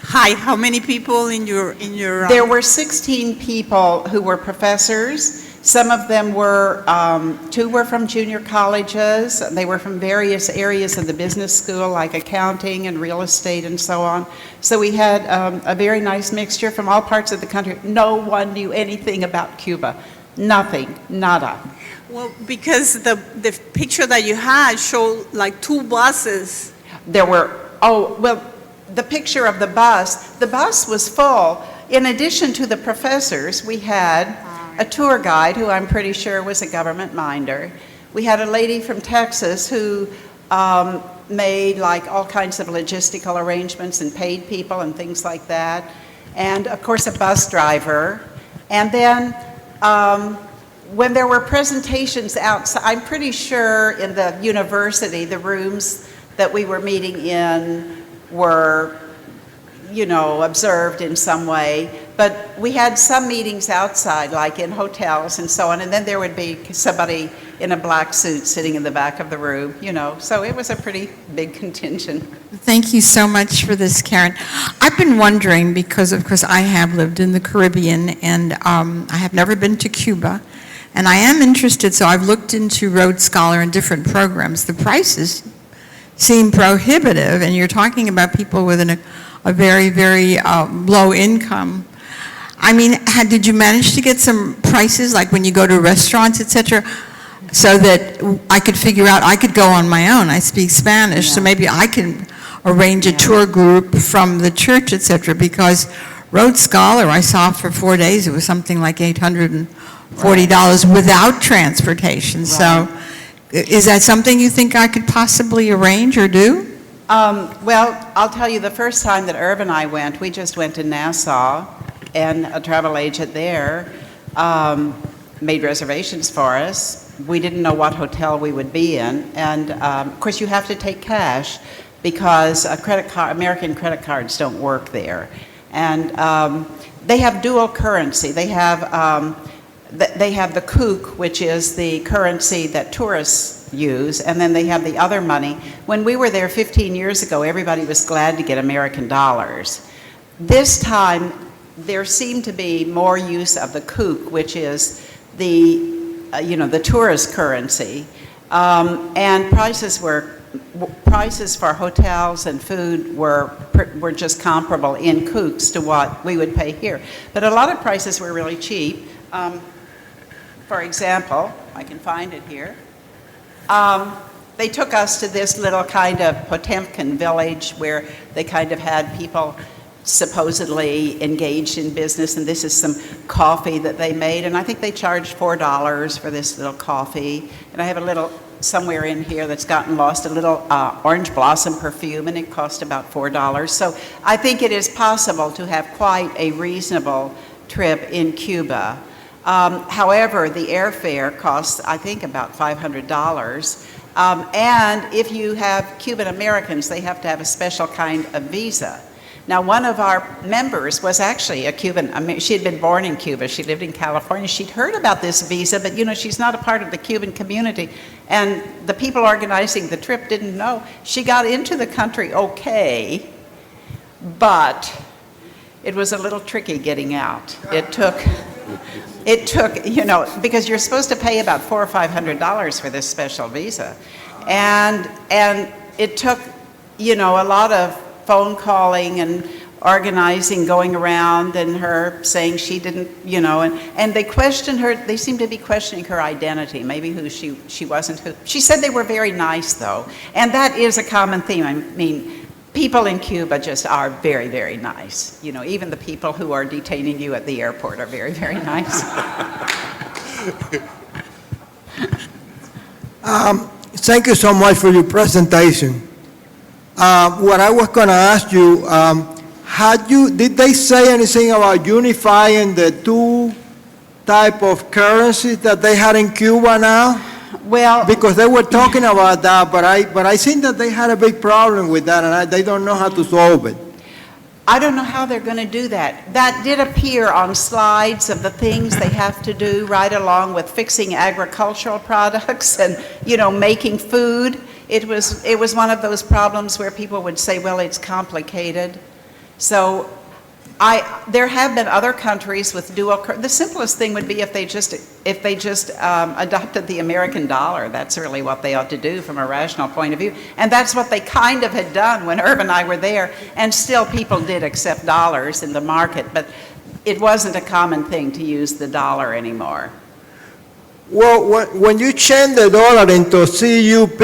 Hi, how many people in your There were 16 people who were professors. Some of them were, 2 were from junior colleges. They were from various areas of the business school, like accounting and real estate and so on. So we had a very nice mixture from all parts of the country. No one knew anything about Cuba. Nothing, nada. Well, because the picture that you had showed like 2 buses. There were, the picture of the bus was full. In addition to the professors, we had a tour guide who I'm pretty sure was a government minder. We had a lady from Texas who made like all kinds of logistical arrangements and paid people and things like that. And of course a bus driver. And then when there were presentations outside, I'm pretty sure in the university, the rooms that we were meeting in were, observed in some way. But we had some meetings outside, like in hotels and so on, and then there would be somebody in a black suit sitting in the back of the room, So it was a pretty big contingent. Thank you so much for this, Karen. I've been wondering, because of course I have lived in the Caribbean, and I have never been to Cuba, and I am interested, so I've looked into Rhodes Scholar and different programs. The prices seem prohibitive, and you're talking about people with a very, very low income. I mean, did you manage to get some prices, like when you go to restaurants, etc., so that I could figure out, I could go on my own, I speak Spanish, so maybe I can arrange a tour group from the church, etc., because Rhodes Scholar I saw for 4 days, it was something like $840 without transportation. So is that something you think I could possibly arrange or do? Well, I'll tell you, the first time that Irv and I went, we just went to Nassau, and a travel agent there made reservations for us. We didn't know what hotel we would be in, and of course you have to take cash because American credit cards don't work there. And they have dual currency. They have the kook, which is the currency that tourists use, and then they have the other money. When we were there 15 years ago, everybody was glad to get American dollars. This time, there seemed to be more use of the kook, which is the tourist currency, and prices for hotels and food were just comparable in kooks to what we would pay here. But a lot of prices were really cheap. For example, I can find it here. They took us to this little kind of Potemkin village where they kind of had people supposedly engaged in business, and this is some coffee that they made, and I think they charged $4 for this little coffee. And I have a little somewhere in here that's gotten lost, a little orange blossom perfume, and it cost about $4. So I think it is possible to have quite a reasonable trip in Cuba. However, the airfare costs, I think, about $500. And if you have Cuban Americans, they have to have a special kind of visa. Now, one of our members was actually a Cuban. She had been born in Cuba. She lived in California. She'd heard about this visa, but she's not a part of the Cuban community. And the people organizing the trip didn't know. She got into the country okay, but it was a little tricky getting out. It took, because you're supposed to pay about $400 or $500 for this special visa. And it took, a lot of phone calling and organizing, going around, and her saying she didn't, and they questioned her. They seemed to be questioning her identity, maybe who she wasn't. Who she said they were very nice, though, and that is a common theme. I mean, people in Cuba just are very, very nice. Even the people who are detaining you at the airport are very, very nice. Thank you so much for your presentation. What I was going to ask you, did they say anything about unifying the 2 type of currencies that they had in Cuba now? Well, because they were talking about that, but I think that they had a big problem with that, and they don't know how to solve it. I don't know how they're going to do that. That did appear on slides of the things they have to do right along with fixing agricultural products and, making food. It was one of those problems where people would say, well, it's complicated. So there have been other countries with the simplest thing would be if they just adopted the American dollar. That's really what they ought to do from a rational point of view. And that's what they kind of had done when Irv and I were there. And still people did accept dollars in the market, but it wasn't a common thing to use the dollar anymore. Well, when you change the dollar into CUP,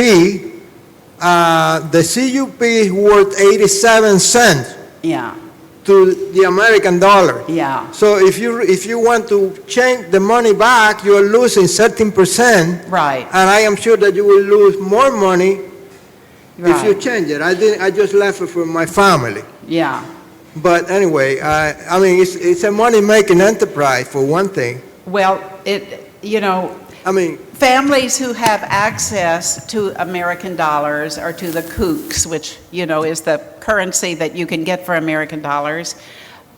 the CUP is worth 87 cents. Yeah. To the American dollar. Yeah. So if you want to change the money back, you are losing 13%. Right. And I am sure that you will lose more money if you Right. change it. I just left it for my family. Yeah. But anyway, I mean, it's a money-making enterprise for one thing. Well, I mean, families who have access to American dollars or to the kooks, which, is the currency that you can get for American dollars,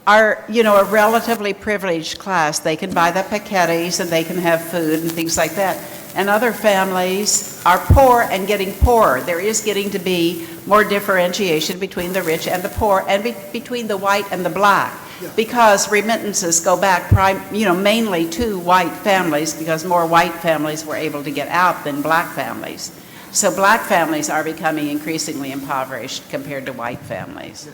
are, a relatively privileged class. They can buy the paquettes and they can have food and things like that. And other families are poor and getting poorer. There is getting to be more differentiation between the rich and the poor and between the white and the black. Because remittances go back, mainly to white families, because more white families were able to get out than black families. So black families are becoming increasingly impoverished compared to white families.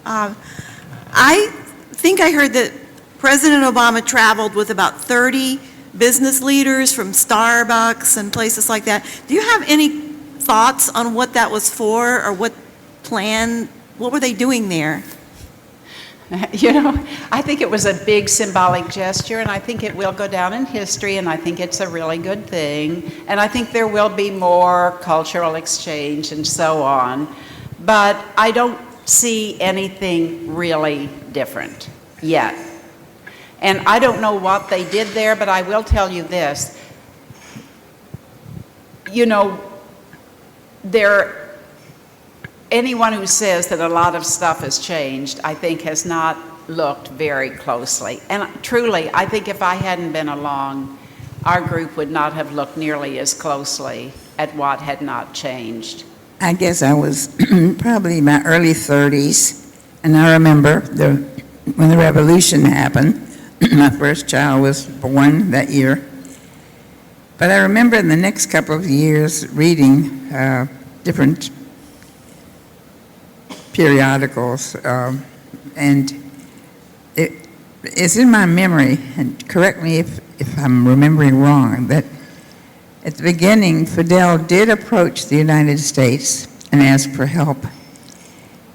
I think I heard that President Obama traveled with about 30 business leaders from Starbucks and places like that. Do you have any thoughts on what that was for, or what were they doing there? I think it was a big symbolic gesture, and I think it will go down in history, and I think it's a really good thing, and I think there will be more cultural exchange and so on, but I don't see anything really different yet. And I don't know what they did there, but I will tell you this. Anyone who says that a lot of stuff has changed, I think, has not looked very closely. And truly, I think if I hadn't been along, our group would not have looked nearly as closely at what had not changed. I guess I was probably in my early 30s, and I remember when the revolution happened. My first child was born that year. But I remember in the next couple of years reading different periodicals, and it's in my memory, and correct me if I'm remembering wrong, that at the beginning, Fidel did approach the United States and ask for help.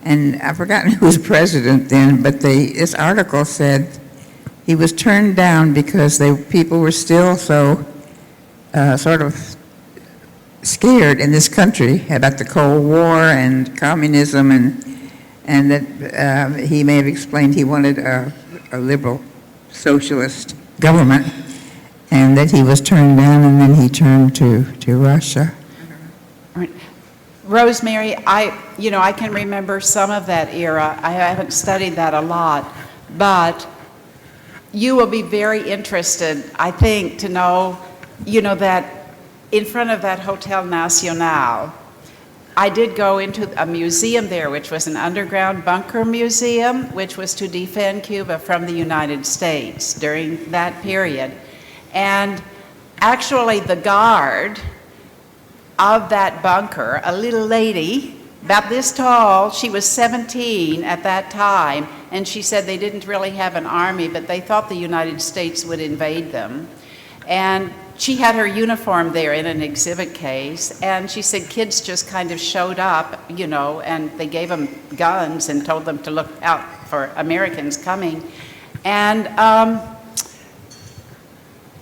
And I've forgotten who was president then, but this article said he was turned down because people were still so sort of scared in this country about the Cold War and communism, and that he may have explained he wanted a liberal socialist government, and that he was turned down, and then he turned to Russia. Right. Rosemary, I can remember some of that era. I haven't studied that a lot, but you will be very interested, I think, to know, that in front of that Hotel Nacional, I did go into a museum there, which was an underground bunker museum, which was to defend Cuba from the United States during that period. And actually, the guard of that bunker, a little lady, about this tall, she was 17 at that time, and she said they didn't really have an army, but they thought the United States would invade them. And she had her uniform there in an exhibit case, and she said kids just kind of showed up, and they gave them guns and told them to look out for Americans coming. And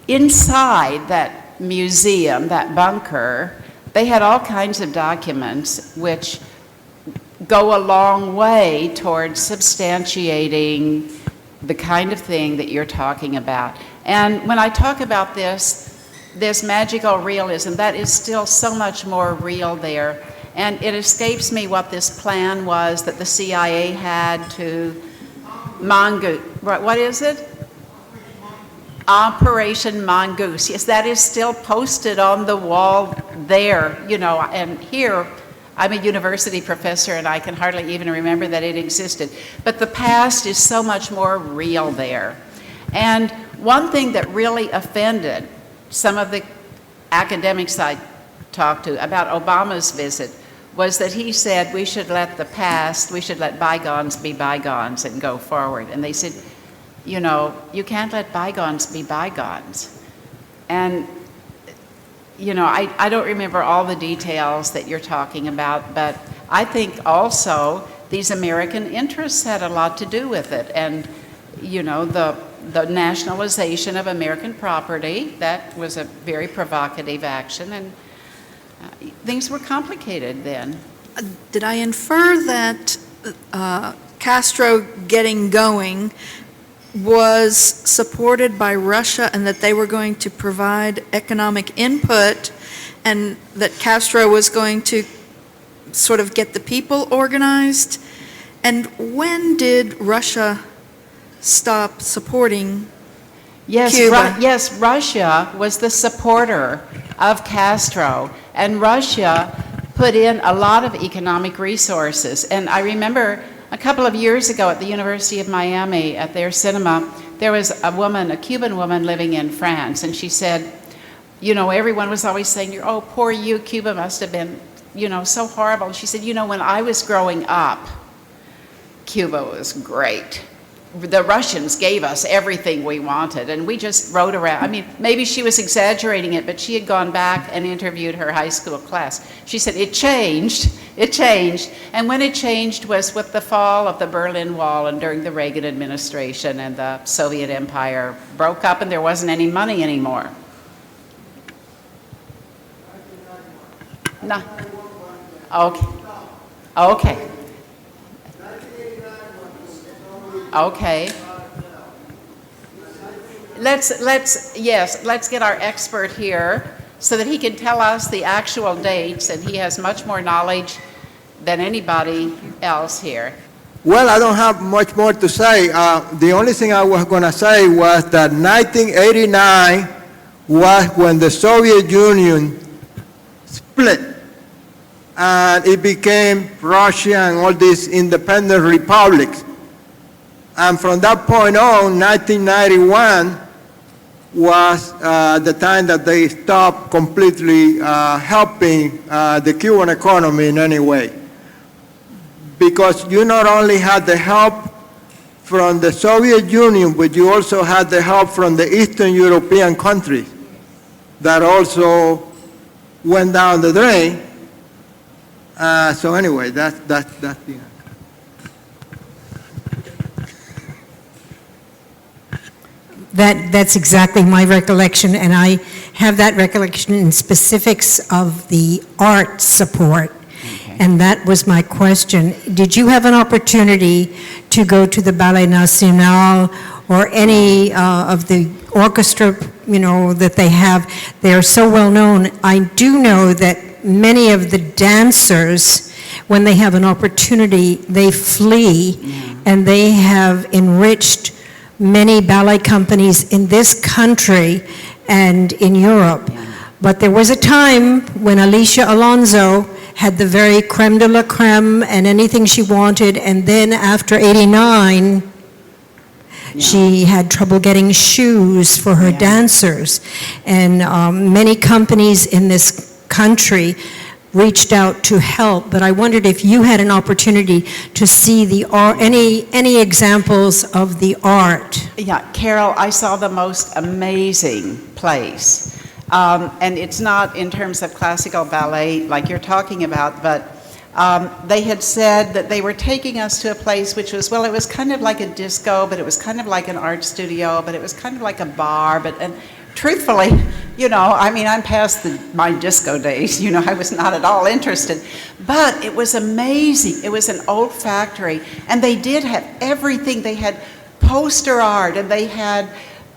inside that museum, that bunker, they had all kinds of documents which go a long way towards substantiating the kind of thing that you're talking about. And when I talk about this magical realism, that is still so much more real there. And it escapes me what this plan was that the CIA had to Mongoose. What is it? Operation Mongoose. Yes, that is still posted on the wall there, you know, and here, I'm a university professor and I can hardly even remember that it existed. But the past is so much more real there. And one thing that really offended some of the academics I talked to about Obama's visit was that he said we should let the past, we should let bygones be bygones and go forward. And they said, you know, you can't let bygones be bygones. And, you know, I don't remember all the details that you're talking about, but I think also these American interests had a lot to do with it. And, you know, the nationalization of American property, that was a very provocative action, and things were complicated then. Did I infer that Castro getting going was supported by Russia and that they were going to provide economic input and that Castro was going to sort of get the people organized? And when did Russia stop supporting Yes, Cuba? yes, Russia was the supporter of Castro, and Russia put in a lot of economic resources. And I remember a couple of years ago at the University of Miami, at their cinema, there was a woman, a Cuban woman living in France, and she said, you know, everyone was always saying, oh, poor you, Cuba must have been, you know, so horrible. And she said, you know, when I was growing up, Cuba was great. The Russians gave us everything we wanted, and we just rode around. I mean, maybe she was exaggerating it, but she had gone back and interviewed her high school class. She said, it changed, and when it changed was with the fall of the Berlin Wall and during the Reagan administration, and the Soviet Empire broke up and there wasn't any money anymore. No. Okay. Okay. Okay. Let's get our expert here so that he can tell us the actual dates, and he has much more knowledge than anybody else here. Well, I don't have much more to say. The only thing I was going to say was that 1989 was when the Soviet Union split, and it became Russia and all these independent republics. And from that point on, 1991 was the time that they stopped completely helping the Cuban economy in any way. Because you not only had the help from the Soviet Union, but you also had the help from the Eastern European countries that also went down the drain. So anyway, that's the answer. That's exactly my recollection, and I have that recollection in specifics of the art support. Okay. And that was my question. Did you have an opportunity to go to the Ballet Nacional or any of the orchestra, you know, that they have? They are so well known. I do know that many of the dancers, when they have an opportunity, they flee, and they have enriched many ballet companies in this country and in Europe. But there was a time when Alicia Alonso had the very creme de la creme and anything she wanted, and then after '89, she had trouble getting shoes for her dancers. And many companies in this country reached out to help, but I wondered if you had an opportunity to see the art, any examples of the art. Yeah, Carol, I saw the most amazing place. And it's not in terms of classical ballet like you're talking about, but they had said that they were taking us to a place which was, well, it was kind of like a disco, but it was kind of like an art studio, but it was kind of like a bar, and truthfully, you know, I mean, I'm past my disco days, you know, I was not at all interested, but it was amazing. It was an old factory, and they did have everything. They had poster art, and they had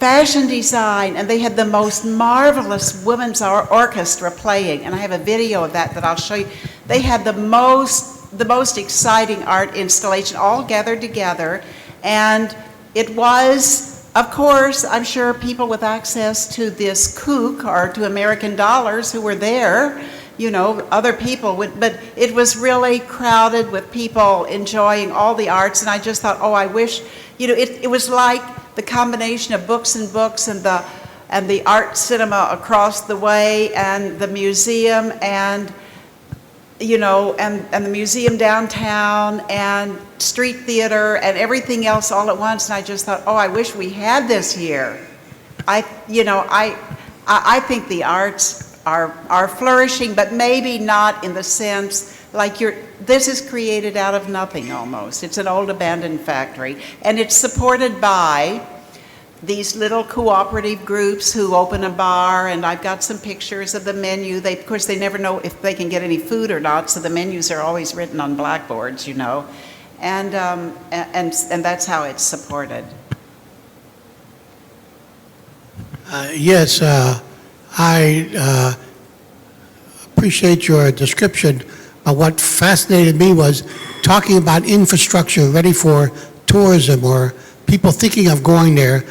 fashion design, and they had the most marvelous women's orchestra playing, and I have a video of that I'll show you. They had the most exciting art installation all gathered together, and it was, of course, I'm sure people with access to this kook or to American dollars who were there, you know, other people would, but it was really crowded with people enjoying all the arts, and I just thought, oh, I wish, you know, it was like the combination of books and the art cinema across the way, and the museum, and you know, and the museum downtown, and street theater, and everything else all at once. And I just thought, oh, I wish we had this here. I think the arts are flourishing, but maybe not in the sense like this is created out of nothing almost. It's an old abandoned factory, and it's supported by these little cooperative groups who open a bar, and I've got some pictures of the menu. Of course, they never know if they can get any food or not, so the menus are always written on blackboards, you know, and that's how it's supported. Yes, I appreciate your description, but what fascinated me was talking about infrastructure ready for tourism or people thinking of going there.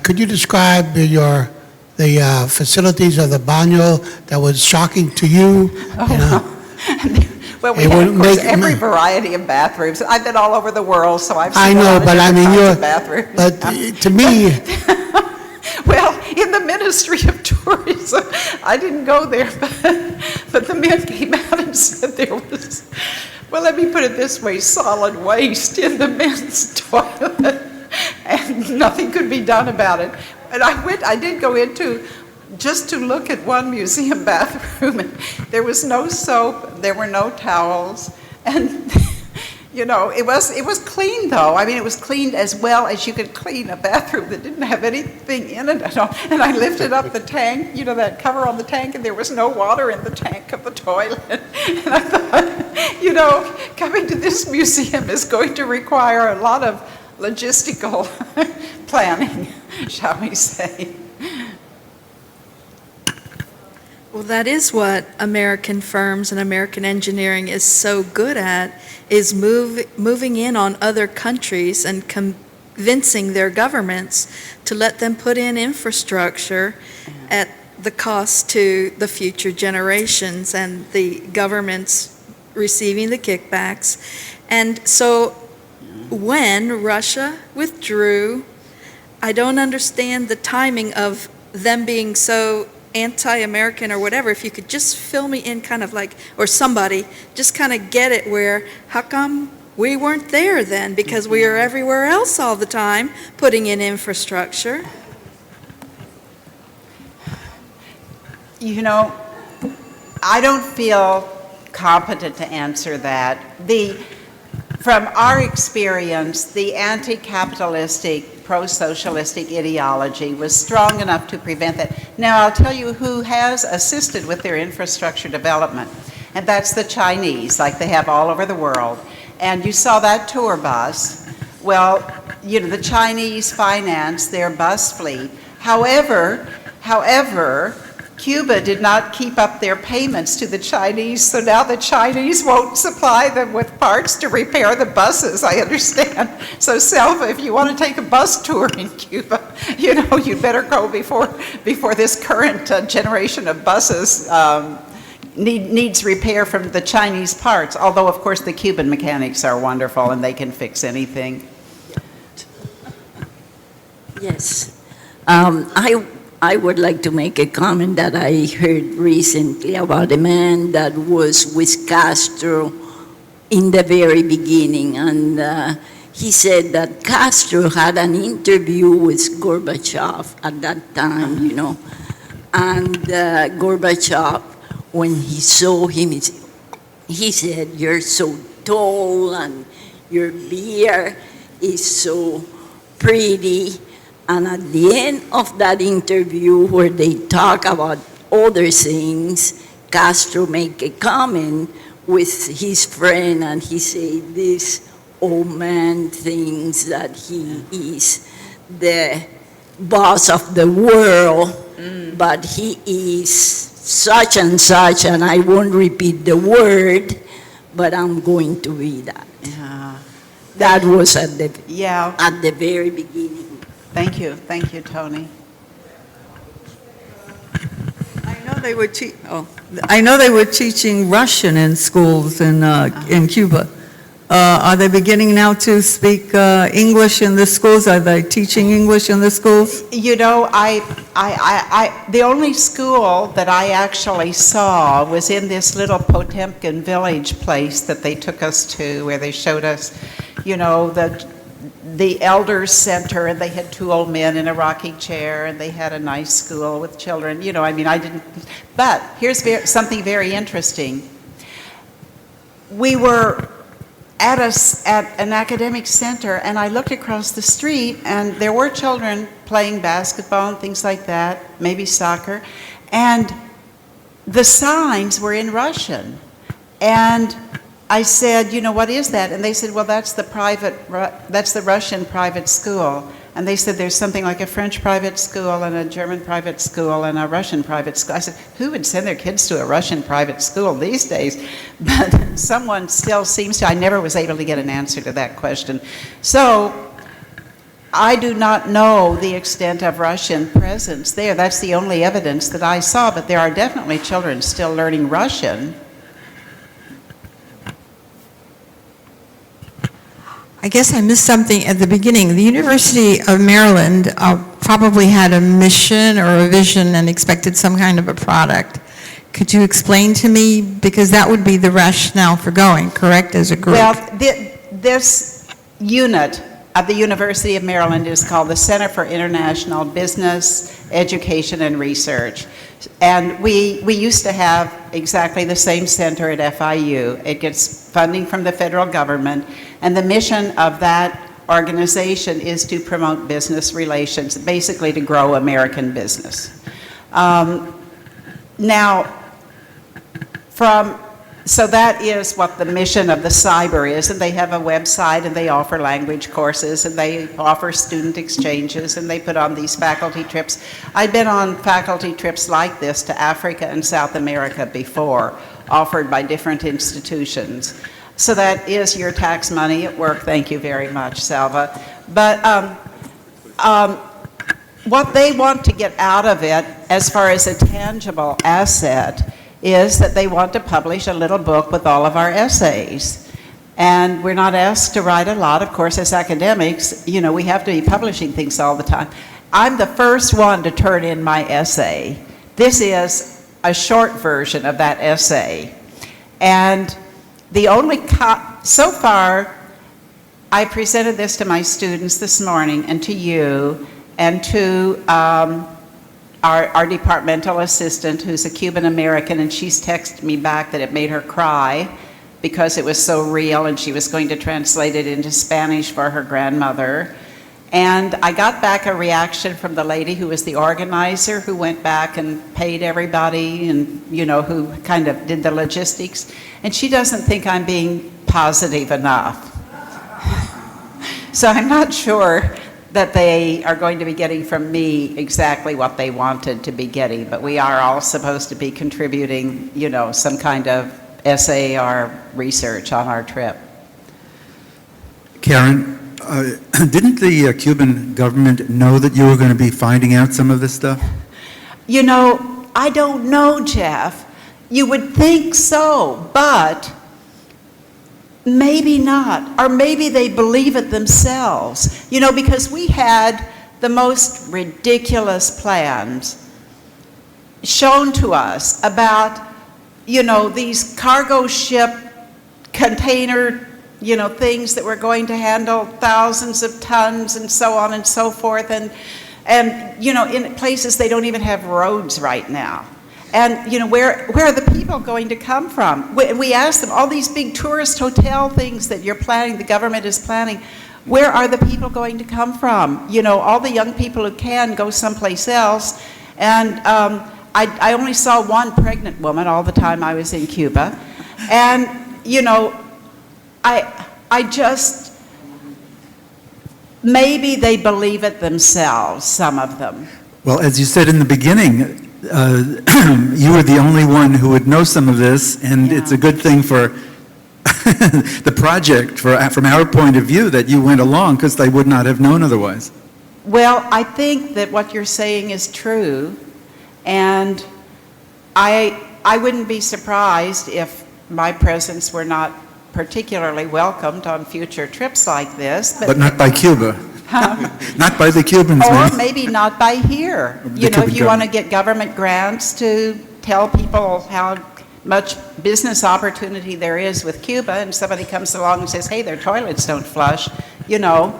Could you describe the facilities of the baño that was shocking to you? Well, we have, of course, every variety of bathrooms. I've been all over the world, so I've seen I know, a lot of but I different mean, kinds of bathrooms. but to me, Well, in the Ministry of Tourism, I didn't go there, but the men came out and said there was, well, let me put it this way, solid waste in the men's toilet, and nothing could be done about it. And I did go into, just to look at one museum bathroom, and there was no soap, there were no towels, and you know, it was clean though. I mean, it was cleaned as well as you could clean a bathroom that didn't have anything in it at all. And I lifted up the tank, you know, that cover on the tank, and there was no water in the tank of the toilet. And I thought, you know, coming to this museum is going to require a lot of logistical planning, shall we say. Well, that is what American firms and American engineering is so good at, is moving in on other countries and convincing their governments to let them put in infrastructure at the cost to the future generations, and the governments receiving the kickbacks. And so when Russia withdrew, I don't understand the timing of them being so anti-American or whatever. If you could just fill me in kind of like, or somebody, just kind of get it where, how come we weren't there then? Because we are everywhere else all the time putting in infrastructure. You know, I don't feel competent to answer that. From our experience, the anti-capitalistic, pro-socialistic ideology was strong enough to prevent that. Now, I'll tell you who has assisted with their infrastructure development, and that's the Chinese, like they have all over the world. And you saw that tour bus. Well, you know, the Chinese finance their bus fleet. However, Cuba did not keep up their payments to the Chinese, so now the Chinese won't supply them with parts to repair the buses, I understand. So Selva, if you want to take a bus tour in Cuba, you know, you better go before this current generation of buses needs repair from the Chinese parts, although of course the Cuban mechanics are wonderful and they can fix anything. Yes. I would like to make a comment that I heard recently about a man that was with Castro in the very beginning, and he said that Castro had an interview with Gorbachev at that time, you know, and Gorbachev, when he saw him, he said, "You're so tall and your beard is so pretty." And at the end of that interview, where they talk about other things, Castro make a comment with his friend, and he say, "This old man thinks that he is the boss of the world, but he is such and such, and I won't repeat the word, but I'm going to be that. Yeah. That was at Yeah. the very beginning. Thank you, Tony. I know they were teaching Russian in schools in Cuba. Are they beginning now to speak English in the schools? Are they teaching English in the schools? You know, the only school that I actually saw was in this little Potemkin village place that they took us to, where they showed us, you know, the elders center, and they had two old men in a rocking chair, and they had a nice school with children. You know, I mean, I didn't, but here's something very interesting. We were at an academic center, and I looked across the street, and there were children playing basketball and things like that, maybe soccer, and the signs were in Russian. And I said, you know, what is that? And they said, well, that's the Russian private school. And they said there's something like a French private school and a German private school and a Russian private school. I said, who would send their kids to a Russian private school these days? But someone still seems to. I never was able to get an answer to that question. So I do not know the extent of Russian presence there. That's the only evidence that I saw, but there are definitely children still learning Russian. I guess I missed something at the beginning. The University of Maryland probably had a mission or a vision and expected some kind of a product. Could you explain to me? Because that would be the rationale for going, correct, as a group? Well, this unit at the University of Maryland is called the Center for International Business, Education, and Research. And we used to have exactly the same center at FIU. It gets funding from the federal government, and the mission of that organization is to promote business relations, basically to grow American business. So that is what the mission of the cyber is, and they have a website, and they offer language courses, and they offer student exchanges, and they put on these faculty trips. I've been on faculty trips like this to Africa and South America before, offered by different institutions. So that is your tax money at work. Thank you very much, Salva. But what they want to get out of it, as far as a tangible asset, is that they want to publish a little book with all of our essays. And we're not asked to write a lot. Of course, as academics, you know, we have to be publishing things all the time. I'm the first one to turn in my essay. This is a short version of that essay. And the only, so far, I presented this to my students this morning, and to you, and to our departmental assistant, who's a Cuban American, and she's texted me back that it made her cry because it was so real, and she was going to translate it into Spanish for her grandmother. And I got back a reaction from the lady who was the organizer, who went back and paid everybody, and, you know, who kind of did the logistics. And she doesn't think I'm being positive enough. So I'm not sure that they are going to be getting from me exactly what they wanted to be getting, but we are all supposed to be contributing, you know, some kind of essay or research on our trip. Karen, didn't the Cuban government know that you were going to be finding out some of this stuff? You know, I don't know, Jeff. You would think so, but maybe not, or maybe they believe it themselves. You know, because we had the most ridiculous plans shown to us about, you know, these cargo ship container, you know, things that were going to handle thousands of tons and so on and so forth, and you know, in places they don't even have roads right now. And, you know, where are the people going to come from? We asked them, all these big tourist hotel things that you're planning, the government is planning, where are the people going to come from? You know, all the young people who can go someplace else. And I only saw one pregnant woman all the time I was in Cuba. And, you know, I just, maybe they believe it themselves, some of them. Well, as you said in the beginning, you were the only one who would know some of this, and it's a good thing for the project, from our point of view, that you went along, because they would not have known otherwise. Well, I think that what you're saying is true, and I wouldn't be surprised if my presence were not particularly welcomed on future trips like this. But not by Cuba. Not by the Cubans, Or maybe. maybe not by here. The You know, if Cuban you want to get government grants to tell people how much business opportunity there is with Cuba, and somebody comes along and says, hey, their toilets don't flush, you know,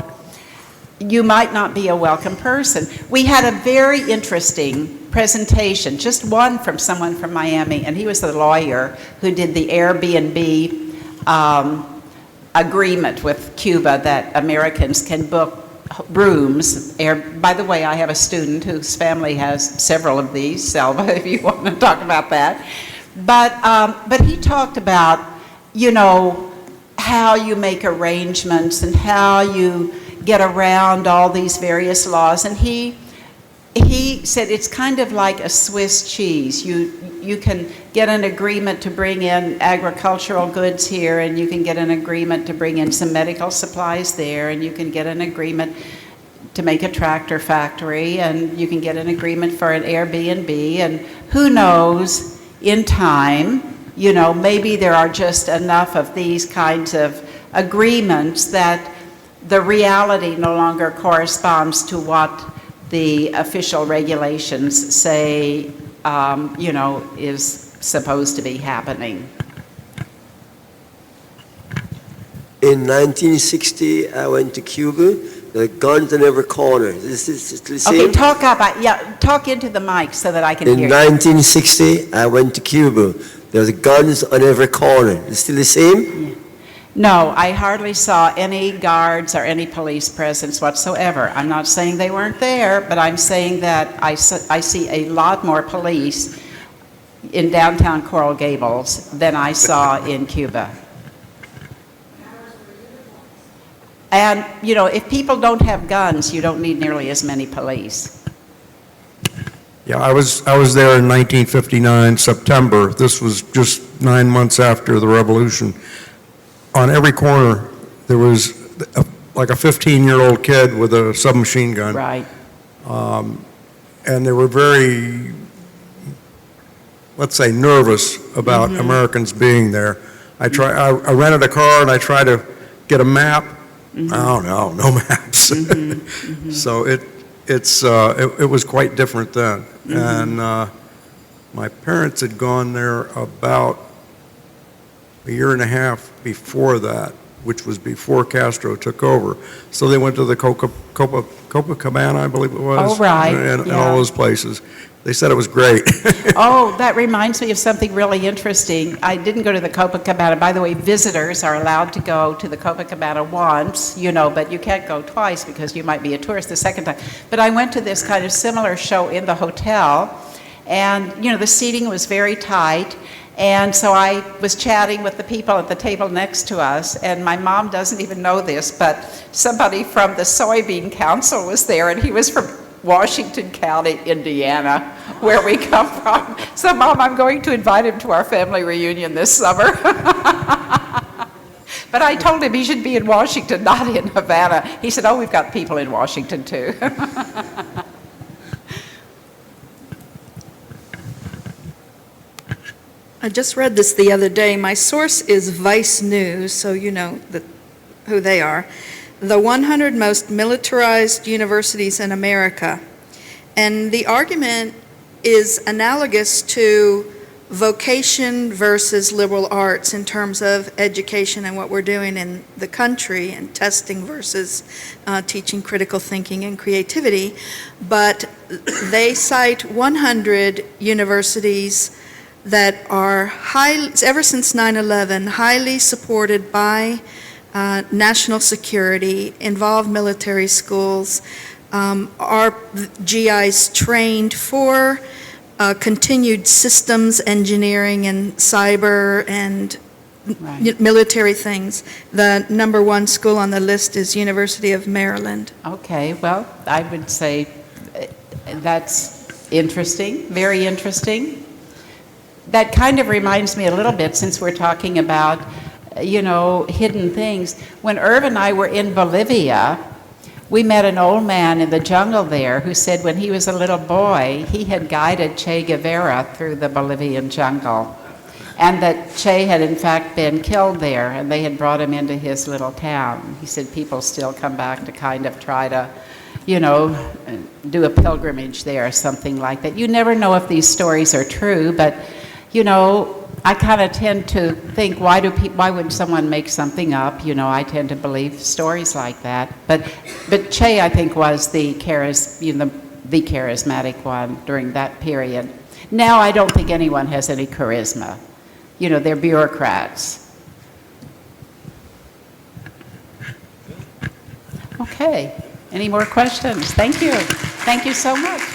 you might not be a welcome person. We had a very interesting presentation, just one from someone from Miami, and he was the lawyer who did the Airbnb agreement with Cuba that Americans can book rooms. By the way, I have a student whose family has several of these, Selva, if you want to talk about that. But he talked about, you know, how you make arrangements and how you get around all these various laws. And he said it's kind of like a Swiss cheese. You can get an agreement to bring in agricultural goods here, and you can get an agreement to bring in some medical supplies there, and you can get an agreement to make a tractor factory, and you can get an agreement for an Airbnb, and who knows, in time, you know, maybe there are just enough of these kinds of agreements that the reality no longer corresponds to what the official regulations say, you know, is supposed to be happening. In 1960, I went to Cuba. The guns in every corner. This is the same. Okay, talk into the mic so that I can In hear you. 1960, I went to Cuba. There was guns on every corner. Is it still the same? Yeah. No, I hardly saw any guards or any police presence whatsoever. I'm not saying they weren't there, but I'm saying that I see a lot more police in downtown Coral Gables than I saw in Cuba. And, you know, if people don't have guns, you don't need nearly as many police. Yeah, I was there in 1959, September. This was just 9 months after the revolution. On every corner, there was like a 15-year-old kid with a submachine gun. Right. And they were very, let's say, nervous about Americans being there. I rented a car and I tried to get a map. Oh, no maps. So it was quite different then. And my parents had gone there about a year and a half before that, which was before Castro took over. So they went to the Copacabana, I believe it was. Oh, right. And Yeah. all those places. They said it was great. Oh, that reminds me of something really interesting. I didn't go to the Copacabana. By the way, visitors are allowed to go to the Copacabana once, you know, but you can't go twice because you might be a tourist the second time. But I went to this kind of similar show in the hotel, and, you know, the seating was very tight. And so I was chatting with the people at the table next to us, and my mom doesn't even know this, but somebody from the Soybean Council was there, and he was from Washington County, Indiana, where we come from. So, Mom, I'm going to invite him to our family reunion this summer. But I told him he should be in Washington, not in Havana. He said, oh, we've got people in Washington, too. I just read this the other day. My source is Vice News, so you know who they are. The 100 most militarized universities in America. And the argument is analogous to vocation versus liberal arts in terms of education and what we're doing in the country, and testing versus teaching critical thinking and creativity. But they cite 100 universities that are ever since 9/11, highly supported by national security, involve military schools, are GIs trained for continued systems engineering and cyber and Right. military things. The number one school on the list is University of Maryland. Okay, well, I would say that's interesting, very interesting. That kind of reminds me a little bit, since we're talking about, hidden things. When Irv and I were in Bolivia, we met an old man in the jungle there who said when he was a little boy, he had guided Che Guevara through the Bolivian jungle, and that Che had in fact been killed there, and they had brought him into his little town. He said people still come back to kind of try to, do a pilgrimage there or something like that. You never know if these stories are true, but, I kind of tend to think, why would someone make something up? I tend to believe stories like that. But Che, I think, was the charismatic one during that period. Now I don't think anyone has any charisma. They're bureaucrats. Okay. Any more questions? Thank you. Thank you so much.